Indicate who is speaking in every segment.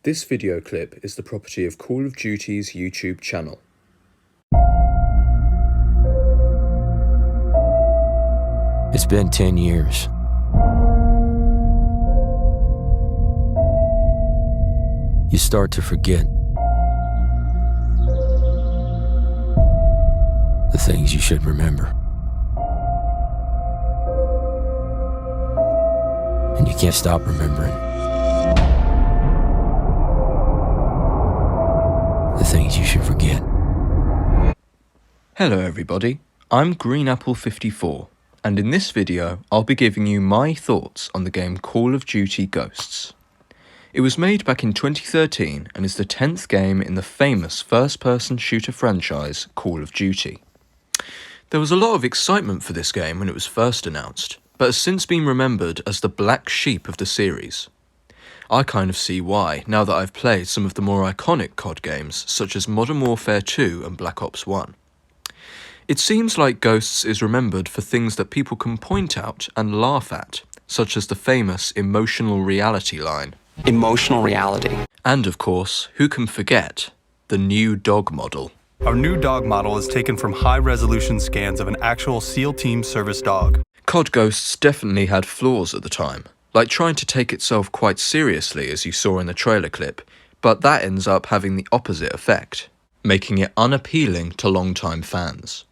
Speaker 1: This video clip is the property of Call of Duty's YouTube channel.
Speaker 2: It's been 10 years. You start to forget the things you should remember. And you can't stop remembering the things you should forget.
Speaker 1: Hello everybody, I'm GreenApple54, and in this video I'll be giving you my thoughts on the game Call of Duty Ghosts. It was made back in 2013 and is the 10th game in the famous first-person shooter franchise Call of Duty. There was a lot of excitement for this game when it was first announced, but has since been remembered as the black sheep of the series. I kind of see why, now that I've played some of the more iconic COD games such as Modern Warfare 2 and Black Ops 1. It seems like Ghosts is remembered for things that people can point out and laugh at, such as the famous emotional reality line.
Speaker 3: Emotional reality.
Speaker 1: And of course, who can forget, the new dog model.
Speaker 4: Our new dog model is taken from high-resolution scans of an actual SEAL Team service dog.
Speaker 1: COD Ghosts definitely had flaws at the time, like trying to take itself quite seriously as you saw in the trailer clip, but that ends up having the opposite effect, making it unappealing to long-time fans.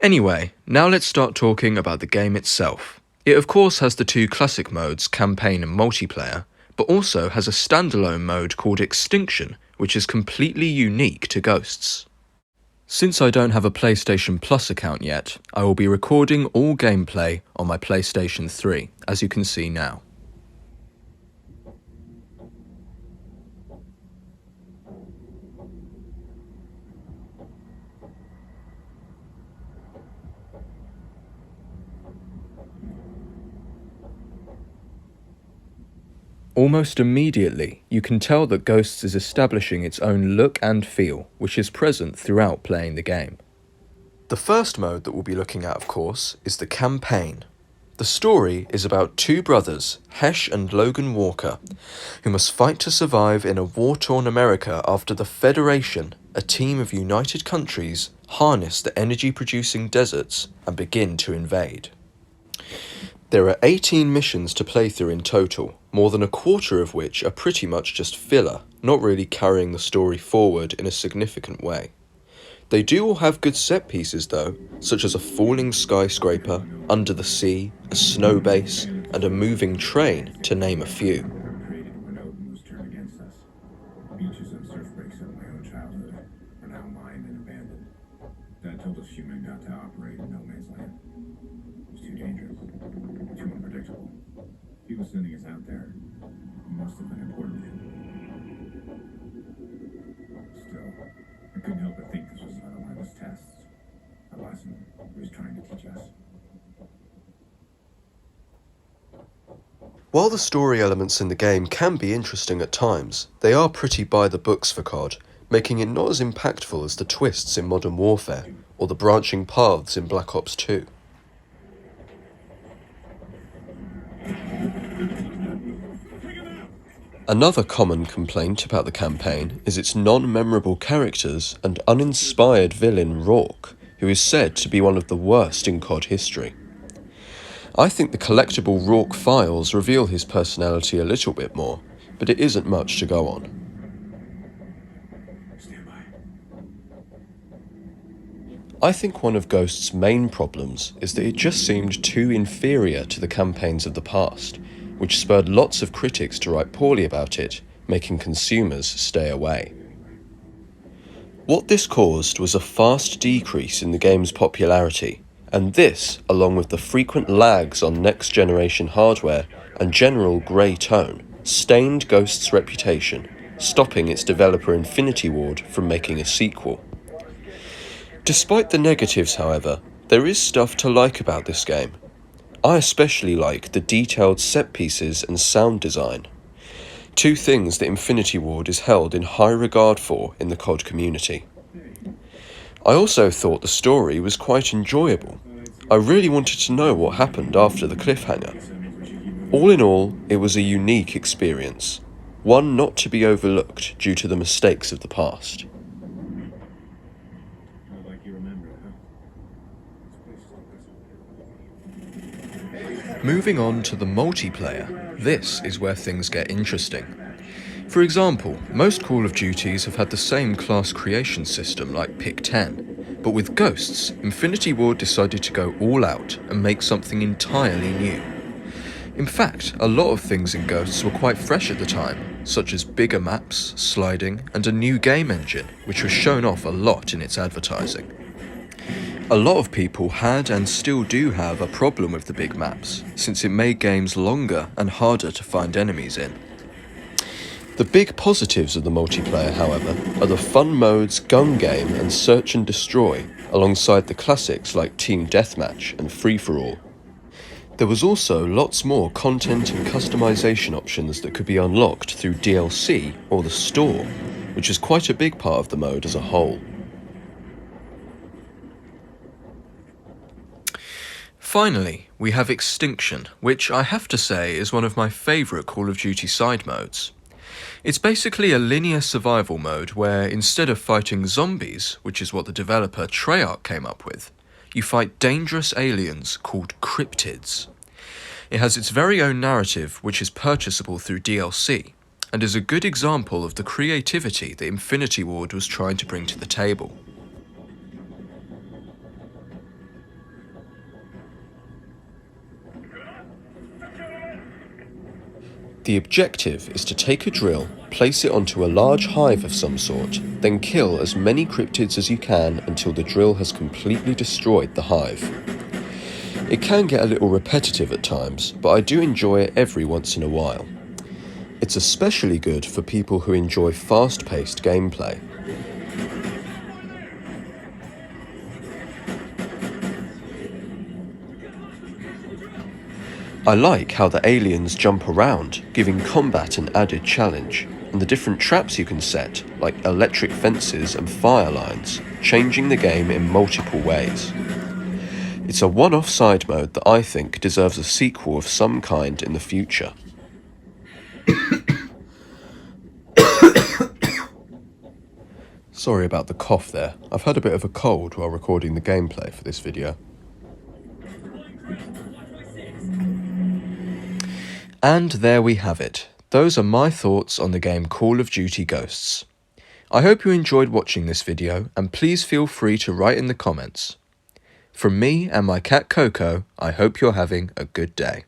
Speaker 1: Anyway, now let's start talking about the game itself. It of course has the two classic modes, campaign and multiplayer, but also has a standalone mode called Extinction, which is completely unique to Ghosts. Since I don't have a PlayStation Plus account yet, I will be recording all gameplay on my PlayStation 3, as you can see now. Almost immediately, you can tell that Ghosts is establishing its own look and feel, which is present throughout playing the game. The first mode that we'll be looking at, of course, is the campaign. The story is about two brothers, Hesh and Logan Walker, who must fight to survive in a war-torn America after the Federation, a team of united countries, harness the energy-producing deserts and begin to invade. There are 18 missions to play through in total, more than a quarter of which are pretty much just filler, not really carrying the story forward in a significant way. They do all have good set pieces though, such as a falling skyscraper, under the sea, a snow base, and a moving train, to name a few.
Speaker 5: Dad told us human got to operate in no man's land. It was too dangerous, too unpredictable. He was sending us out there. He must have been important. Still, I couldn't help but think this was another one of his tests. A lesson he was trying to teach us.
Speaker 1: While the story elements in the game can be interesting at times, they are pretty by the books for COD, making it not as impactful as the twists in Modern Warfare, or the branching paths in Black Ops 2. Another common complaint about the campaign is its non-memorable characters and uninspired villain Rourke, who is said to be one of the worst in COD history. I think the collectible Rourke files reveal his personality a little bit more, but it isn't much to go on. I think one of Ghost's main problems is that it just seemed too inferior to the campaigns of the past, which spurred lots of critics to write poorly about it, making consumers stay away. What this caused was a fast decrease in the game's popularity, and this, along with the frequent lags on next-generation hardware and general grey tone, stained Ghost's reputation, stopping its developer Infinity Ward from making a sequel. Despite the negatives, however, there is stuff to like about this game. I especially like the detailed set pieces and sound design, two things that Infinity Ward is held in high regard for in the COD community. I also thought the story was quite enjoyable. I really wanted to know what happened after the cliffhanger. All in all, it was a unique experience. one not to be overlooked due to the mistakes of the past.
Speaker 5: Not like you remember, huh?
Speaker 1: Moving on to the multiplayer, this is where things get interesting. For example, most Call of Duties have had the same class creation system like Pick 10, but with Ghosts, Infinity Ward decided to go all out and make something entirely new. In fact, a lot of things in Ghosts were quite fresh at the time, such as bigger maps, sliding, and a new game engine, which was shown off a lot in its advertising. A lot of people had and still do have a problem with the big maps, since it made games longer and harder to find enemies in. The big positives of the multiplayer, however, are the fun modes Gun Game and Search and Destroy, alongside the classics like Team Deathmatch and Free For All. There was also lots more content and customization options that could be unlocked through DLC or the store, which is quite a big part of the mode as a whole. Finally, we have Extinction, which I have to say is one of my favourite Call of Duty side modes. It's basically a linear survival mode where instead of fighting zombies, which is what the developer Treyarch came up with, you fight dangerous aliens called cryptids. It has its very own narrative, which is purchasable through DLC, and is a good example of the creativity that Infinity Ward was trying to bring to the table. The objective is to take a drill, place it onto a large hive of some sort, then kill as many cryptids as you can until the drill has completely destroyed the hive. It can get a little repetitive at times, but I do enjoy it every once in a while. It's especially good for people who enjoy fast-paced gameplay. I like how the aliens jump around, giving combat an added challenge, and the different traps you can set, like electric fences and fire lines, changing the game in multiple ways. It's a one-off side mode that I think deserves a sequel of some kind in the future. Sorry about the cough there. I've had a bit of a cold while recording the gameplay for this video. And there we have it. Those are my thoughts on the game Call of Duty Ghosts. I hope you enjoyed watching this video, and please feel free to write in the comments. From me and my cat Coco, I hope you're having a good day.